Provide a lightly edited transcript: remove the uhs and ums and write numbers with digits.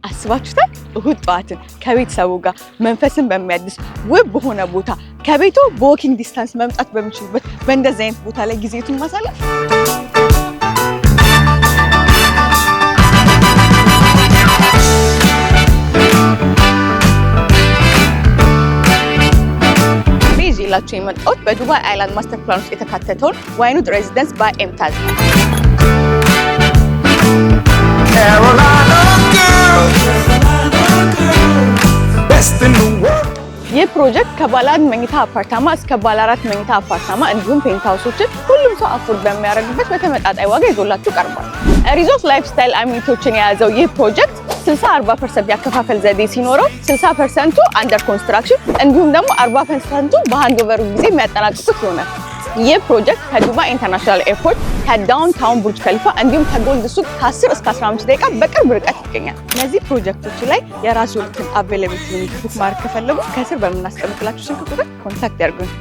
አስባችሁታል? እሁድ ጠዋትን ከቤተሰቡ ጋር መንፈስን በሚያድስ ውብ በሆነ ቦታ ከቤቱ በዎኪንግ ዲስታንስ መምጣት በሚችሉበት በእንደዚህ አይነት ቦታ ላይ ጊዜቱን ማሳለፍ ይዤላችሁ የመጣሁት በዱባይ አይላንድ ማስተር ፕላን ውስጥ የተካተተውን ዋይንውድ ሬዚደንስ ባይ ኤምታዝ ነው። ይህ ፕሮጀክት ከባለ አንድ መኝታ አፓርታማ እስከ ባለ 4 መኝታ አፓርታማ እንዲሁም ፔንትሃውሶችን ሁሉም ሰው አፎርድ በሚያደርግበት በተመጣጣኝ ዋጋ ይዞላችሁ ቀርቧል። ሪዞርት ላይፍስታይል አሚኒቲዎችን የያዘው ይህ ፕሮጀክት 60-40% ያከፋፈል ዘዴ ሲኖረው 60% አንደር ኮንስትራክሽን እንዲሁም ደግሞ 40% በሃንዶቨር ጊዜ የሚያጠናቅቁት ይሆናል። ይህ ፕሮጀክት ከዱባይ ኢንተርናሽናል ኤርፖርት ከዳውንታውን ቡርጅ ከሊፋ እንዲሁም ከጎልድ ሱቅ ከ10 እስከ 15 ደቂቃ በቅርብ ርቀት ይገኛል። እነዚህ ፕሮጀክቶች ላይ የራስዎትን አቬይላቢሊቲ ቡክ ማድረግ ከፈለጉ ከስር በምናስቀምጥላችሁ ስልክ ቁጥር ኮንታክት ያድርጉን።